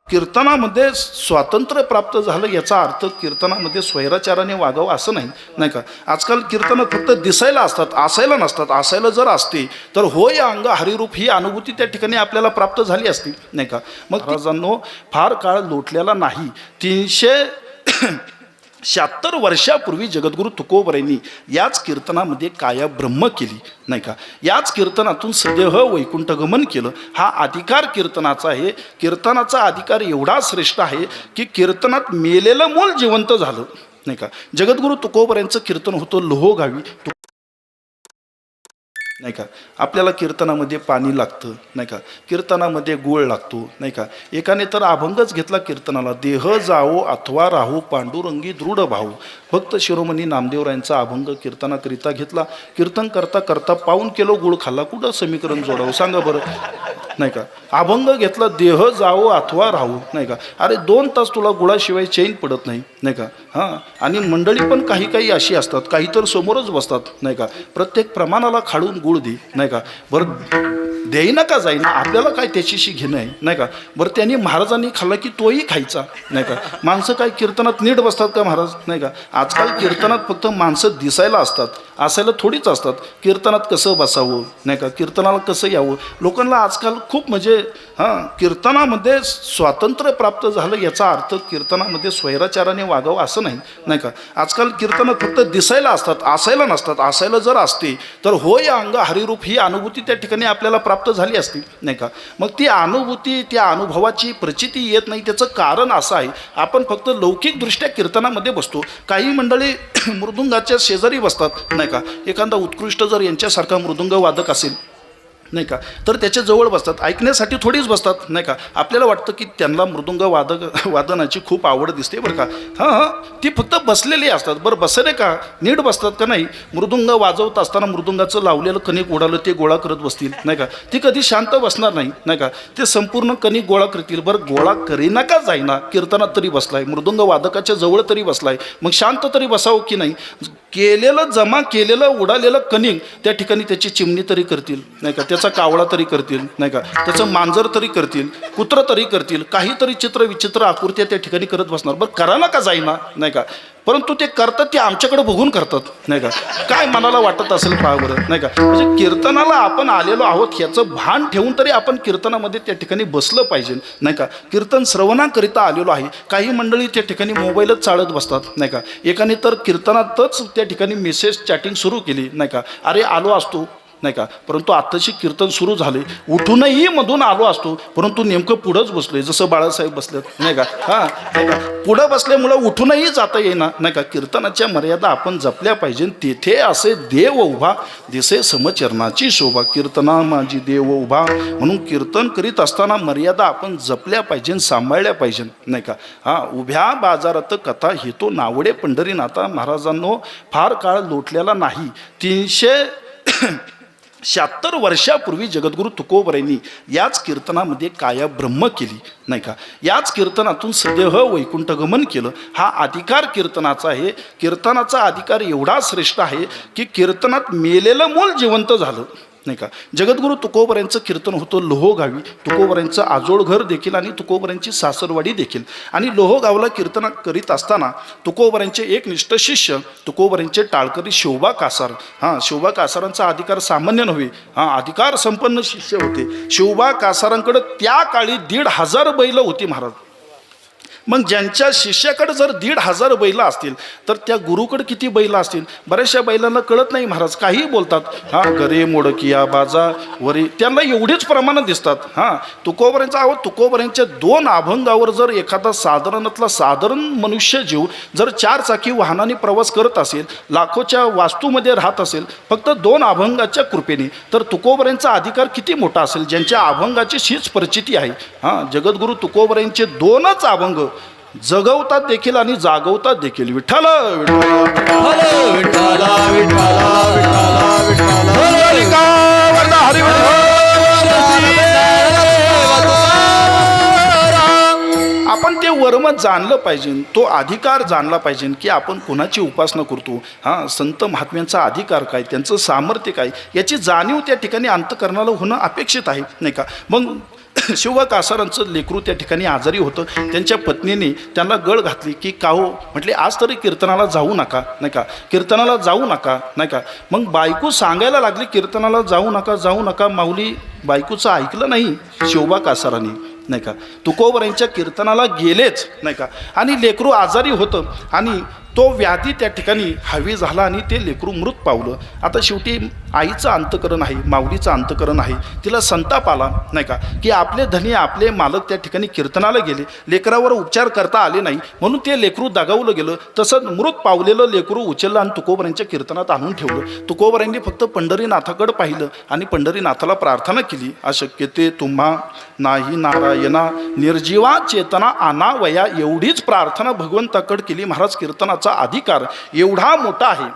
कीर्तनामध्ये स्वातंत्र्य प्राप्त झालं याचा अर्थ कीर्तनामध्ये स्वैराचाराने वागावं असं नाही का. आजकाल कीर्तनं फक्त दिसायला असतात, असायला नसतात. असायला जर असते तर होय अंग हरिरूप ही अनुभूती त्या ठिकाणी आपल्याला प्राप्त झाली असती नाही का. मग महाराजांनो फार काळ लोटलेला नाही. 376 वर्षापूर्वी जगद्गुरु तुकोबरायांनी याच कीर्तनामध्ये काया ब्रह्म केली नाही का. याच कीर्तनातून सदेह वैकुंठगमन केलं. हा अधिकार कीर्तनाचा आहे. कीर्तनाचा अधिकार एवढा श्रेष्ठ आहे की कीर्तनात मेलेलं मूल जिवंत झालं नाही का. जगद्गुरु तुकोबरायांचं कीर्तन होतं लोहोगावी नाही का. आपल्याला कीर्तनामध्ये पाणी लागतं नाही का, कीर्तनामध्ये गुळ लागतो नाही का. एकाने तर अभंगच घेतला कीर्तनाला, देह जावो अथवा राहू पांडुरंगी दृढ भाऊ. फक्त शिरोमणी नामदेवरायांचा अभंग कीर्तनाकरिता घेतला. कीर्तन करता करता 1 किलो गुळ खाल्ला. कुठं समीकरण जोडावं सांगा बरं नाही का. अभंग घेतला, देह जावो अथवा राहू नाही का. अरे 2 तास तुला गुळाशिवाय चैन पडत नाही का. हां, आणि मंडळी पण काही काही अशी असतात, काही तर समोरच बसतात नाही का. प्रत्येक प्रमाणाला खाडून गुळ दे नाही का. बरं देईना का जाईना, आपल्याला काय त्याच्याशी घेणं आहे नाही का. बरं त्यांनी महाराजांनी खाल्ला की तोही खायचा नाही का. माणसं काय कीर्तनात नीट बसतात का महाराज नाही का. आजकाल कीर्तनात फक्त माणसं दिसायला असतात, असायला थोडीच असतात. कीर्तनात कसं बसावं नाही का, कीर्तनाला कसं यावं, लोकांना आजकाल खूप म्हणजे कीर्तनामध्ये स्वातंत्र्य प्राप्त झालं याचा अर्थ कीर्तनामध्ये स्वैराचाराने वागावं असं नाही का. आजकाल कीर्तनं फक्त दिसायला असतात, असायला नसतात. असायला जर असते तर होय अंग हरिरूप ही अनुभूती त्या ठिकाणी आपल्याला प्राप्त झाली असती नाही का. मग ती अनुभूती, त्या अनुभवाची प्रचिती येत नाही. त्याचं कारण असं आहे, आपण फक्त लौकिकदृष्ट्या कीर्तनामध्ये बसतो. काही मंडळी मृदुंगाच्या शेजारी बसतात नाही का. एखादा उत्कृष्ट जर यांच्यासारखा मृदुंग वादक असेल नाही का, तर त्याच्या जवळ बसतात. ऐकण्यासाठी थोडीच बसतात नाही का. आपल्याला वाटतं की त्यांना मृदुंग वादनाची खूप आवड दिसते बरं का. हां, ती फक्त बसलेली असतात. बरं बसले का, नीट बसतात का नाही. मृदुंग वाजवत असताना मृदुंगाचं लावलेलं कणिक उडालं ते गोळा करत बसतील नाही का. ती कधी शांत बसणार नाही का. ते संपूर्ण कणिक गोळा करतील. बरं गोळा करीना का जाईना, कीर्तनात तरी बसलाय, मृदुंग वादकाच्या जवळ तरी बसलाय, मग शांत तरी बसावं की नाही. केलेलं जमा केलेलं उडालेलं कणिक त्या ठिकाणी त्याची चिमणी तरी करतील नाही का, त्याचा कावळा तरी करतील नाही का, त्याचं मांजर तरी करतील, कुत्रं तरी करतील, काहीतरी चित्र विचित्र आकृत्या त्या ठिकाणी करत बसणार. बरं करायला का जाईना नाही का. परंतु ते करतात ते आमच्याकडे बघून करतात नाही का. काय मनाला वाटत असेल पहा बरं नाही का. म्हणजे कीर्तनाला आपण आलेलो आहोत याचं भान ठेवून तरी आपण कीर्तनामध्ये त्या ठिकाणी बसलं पाहिजे नाही का. कीर्तन श्रवणाकरिता आलेलो आहे. काही मंडळी त्या ठिकाणी मोबाईलच चालत बसतात नाही का. एकाने तर कीर्तनातच त्या ठिकाणी मेसेज चॅटिंग सुरू केली नाही का. अरे आलो असतो नाही का, परंतु आत्ताशी कीर्तन सुरू झाले, उठूनही मधून आलो असतो, परंतु नेमकं पुढंच बसलोय, जसं बाळासाहेब बसलेत नाही का. हां नाही का, पुढं बसल्यामुळं उठूनही जाता येईना नाही का. कीर्तनाच्या मर्यादा आपण जपल्या पाहिजे. तेथे असे देव उभा दिसे समचरणाची शोभा, कीर्तना माझी देव उभा. म्हणून कीर्तन करीत असताना मर्यादा आपण जपल्या पाहिजे, सांभाळल्या पाहिजे नाही का. हां, उभ्या बाजारात कथा हेतो नावडे पंढरीनाथा. महाराजांनो फार काळ लोटलेला नाही. 376 वर्षापूर्वी जगद्गुरु तुकोबरायांनी याच कीर्तनामध्ये काया ब्रह्म केली नाही का. याच कीर्तनातून सदेह वैकुंठगमन केलं. हा अधिकार कीर्तनाचा आहे. कीर्तनाचा अधिकार एवढा श्रेष्ठ आहे की कीर्तनात मेलेलं मूल जिवंत झालं नाही का. जगद्गुरु तुकोबरायांचं कीर्तन होतं लोहोगावी. तुकोबरायांचं आजोळ घर देखील आणि तुकोबरायांची सासरवाडी देखील. आणि लोहोगावला कीर्तन करीत असताना तुकोबरायांचे एक निष्ठ शिष्य तुकोबरायांचे टाळकरी शिवबा कासार. हां, शिवबा कासारांचा अधिकार सामान्य नव्हे. हां, अधिकार संपन्न शिष्य होते. शिवबा कासारांकडे त्या काळी 1,500 बैल होती महाराज. मग ज्यांच्या शिष्याकडे जर 1,500 बैल असतील तर त्या गुरुकडे किती बैल असतील. बऱ्याचशा बैलांना कळत नाही महाराज, काहीही बोलतात. हां, गरे मोडकिया बाजा वरी, त्यांना एवढीच प्रमाणात दिसतात. हां, तुकोबरायांच्या 2 अभंगावर जर एखादा साधारण मनुष्य जीव जर 4 चाकी वाहनाने प्रवास करत असेल, लाखोच्या वास्तूमध्ये राहत असेल, फक्त 2 अभंगाच्या कृपेने, तर तुकोबरायांचा अधिकार किती मोठा असेल, ज्यांच्या अभंगाची हीच प्रचिती आहे. हां, जगद्गुरु तुकोबरायांचे 2च अभंग जगवतात देखील आणि जागवतात देखील. विठ्ठल आपण ते वर्म जाणलं पाहिजे, तो अधिकार जाणला पाहिजे की आपण कोणाची उपासना करतो. हां, संत महात्म्यांचा अधिकार काय, त्यांचं सामर्थ्य काय, याची जाणीव त्या ठिकाणी अंतःकरणाला होणं अपेक्षित आहे नाही का. मग शिव कासारांचं लेकरू त्या ठिकाणी आजारी होतं. त्यांच्या पत्नीने त्यांना गळ घातली की का हो, म्हटले आज तरी कीर्तनाला जाऊ नका, नाही का, कीर्तनाला जाऊ नका, नाही का. मग बायको सांगायला लागली कीर्तनाला जाऊ नका, जाऊ नका. माऊली बायकोचं ऐकलं नाही शिवबा कासारांनी, नाही का. तुकोबरांच्या कीर्तनाला गेलेच, नाही का. आणि लेकरू आजारी होतं आणि तो व्याधी त्या ठिकाणी हवी झाला आणि ते लेकरू मृत पावलं. आता शेवटी आईचं अंतकरण आहे, माऊलीचं अंतकरण आहे. तिला संताप आला, नाही का, की आपले धनी आपले मालक त्या ठिकाणी कीर्तनाला गेले, लेकरावर उपचार करता आले नाही, म्हणून ते लेकरू दगावलं गेलं. तसंच मृत पावलेलं लेकरू उचललं आणि तुकोबरांच्या कीर्तनात आणून ठेवलं. तुकोबरांनी फक्त पंढरीनाथाकडे पाहिलं आणि पंढरीनाथाला प्रार्थना केली, अशक्य ते तुम्हा नाही नारायणा, निर्जीवा चेतना आनावया. एवढीच प्रार्थना भगवंताकडे केली. महाराज कीर्तनाचा अधिकार एवढा मोठा आहे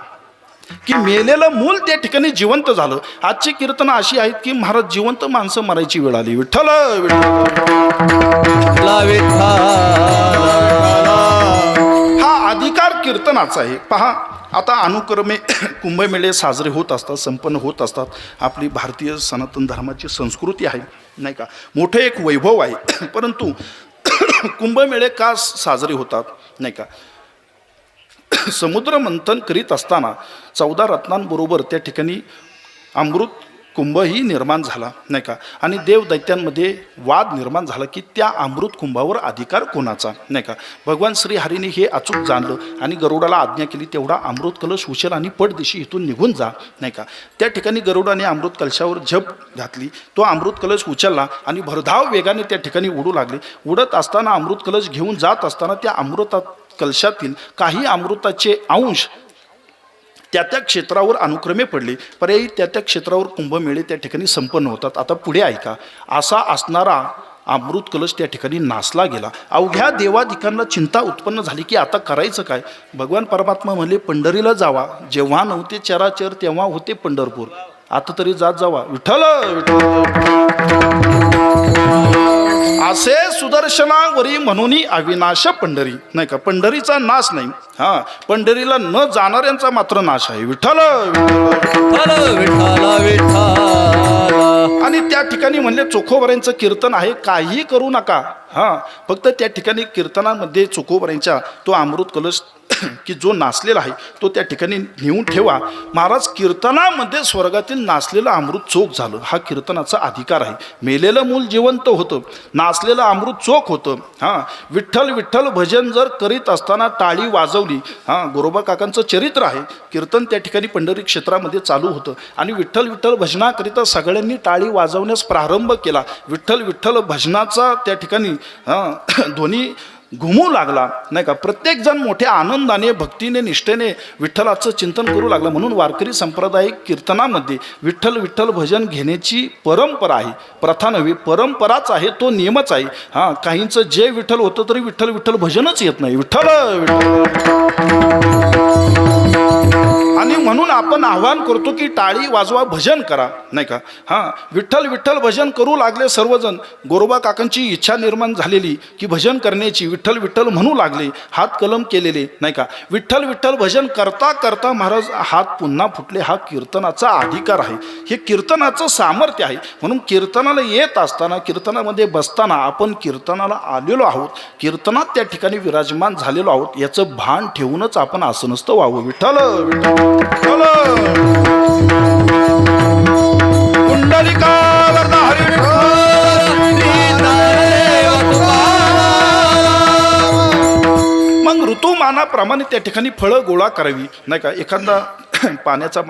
की मेलेलं मूल त्या ठिकाणी जिवंत झालं. आजची कीर्तनं अशी आहेत की महाराज जिवंत माणसं मरायची वेळ आली. विठ्ठल हा अधिकार कीर्तनाचा आहे. पहा, आता अनुक्रमे कुंभमेळे साजरे होत असतात, संपन्न होत असतात. आपली भारतीय सनातन धर्माची संस्कृती आहे, नाही का, मोठं एक वैभव आहे. परंतु कुंभमेळे का साजरे होतात, नाही का. समुद्र मंथन करीत असताना 14 रत्नांबरोबर त्या ठिकाणी अमृत कुंभही निर्माण झाला, नाही का. आणि देवदैत्यांमध्ये वाद निर्माण झाला की त्या अमृत कुंभावर अधिकार कोणाचा, नाही का. भगवान श्रीहरीने हे अचूक जाणलं आणि गरुडाला आज्ञा केली, तेवढा अमृत कलश उचल आणि पडदिशी इथून निघून जा, नाही का. त्या ठिकाणी गरुडाने अमृत कलशावर झप घातली. तो अमृत कलश उचलला आणि भरधाव वेगाने त्या ठिकाणी उडू लागले. उडत असताना अमृत कलश घेऊन जात असताना त्या अमृतात कलशातील काही अमृताचे अंश त्या क्षेत्रावर अनुक्रमे पडले. पर्यायी त्या क्षेत्रावर कुंभमेळे त्या ठिकाणी संपन्न होतात. आता पुढे ऐका. असा असणारा अमृत कलश त्या ठिकाणी नासला गेला. अवघ्या देवादिकांना चिंता उत्पन्न झाली की आता करायचं काय. भगवान परमात्मा म्हणले, पंढरीला जावा. जेव्हा नव्हते चराचर तेव्हा होते पंढरपूर, आता तरी जात जावा. विठ्ठल असे सुदर्शनावरी म्हणून अविनाश पंढरी, नाही का. पंढरीचा नाश नाही, हा, पंढरीला न जाणाऱ्यांचा मात्र नाश आहे. विठ्ठल आणि त्या ठिकाणी म्हणले चोखोबऱ्यांचं कीर्तन आहे, काही करू नका. हा, फक्त त्या ठिकाणी कीर्तनामध्ये चोखोबऱ्यांच्या तो अमृत कलश की जो नासलेला आहे तो त्या ठिकाणी नेऊन ठेवा. महाराज कीर्तनामध्ये स्वर्गातील नासलेलं अमृत चोख झालं. हा कीर्तनाचा अधिकार आहे. मेलेलं मूल जिवंत होतं, नासलेलं अमृत चोख होतं. हां, विठ्ठल विठ्ठल भजन जर करीत असताना टाळी वाजवली. हां, गोरोबा काकांचं चरित्र आहे. कीर्तन त्या ठिकाणी पंढरी क्षेत्रामध्ये चालू होतं आणि विठ्ठल विठ्ठल भजनाकरिता सगळ्यांनी टाळी वाजवण्यास प्रारंभ केला. विठ्ठल विठ्ठल भजनाचा त्या ठिकाणी ध्वनी घुमू लागला, नाही का. प्रत्येकजण मोठ्या आनंदाने भक्तीने निष्ठेने विठ्ठलाचं चिंतन करू लागला. म्हणून वारकरी संप्रदायिक कीर्तनामध्ये विठ्ठल विठ्ठल भजन घेण्याची परंपरा आहे. प्रथा नव्हे, परंपराच आहे, तो नियमच आहे. हां, काहींचं जे विठ्ठल होतं तरी विठ्ठल विठ्ठल भजनच येत नाही. विठ्ठल आणि म्हणून आपण आवाहन करतो की टाळी वाजवा, भजन करा, नाही का. हां, विठ्ठल विठ्ठल भजन करू लागले सर्वजण. गोरोबा काकांची इच्छा निर्माण झालेली की भजन करण्याची. विठ्ठल विठ्ठल म्हणू लागले, हात कलम केलेले, नाही का. विठ्ठल विठ्ठल भजन करता करता महाराज हात पुन्हा फुटले. हा कीर्तनाचा अधिकार आहे, हे कीर्तनाचं सामर्थ्य आहे. म्हणून कीर्तनाला येत असताना, कीर्तनामध्ये बसताना आपण कीर्तनाला आलेलो आहोत, कीर्तनात त्या ठिकाणी विराजमान झालेलो आहोत, याचं भान ठेवूनच आपण आसनस्थ व्हावं. विठ्ठल विठ्ठल कुंडलिका हरी मग ऋतुमानाप्रमाणे त्या ठिकाणी फळं गोळा करावी, नाही का. एखादा पाण्याचा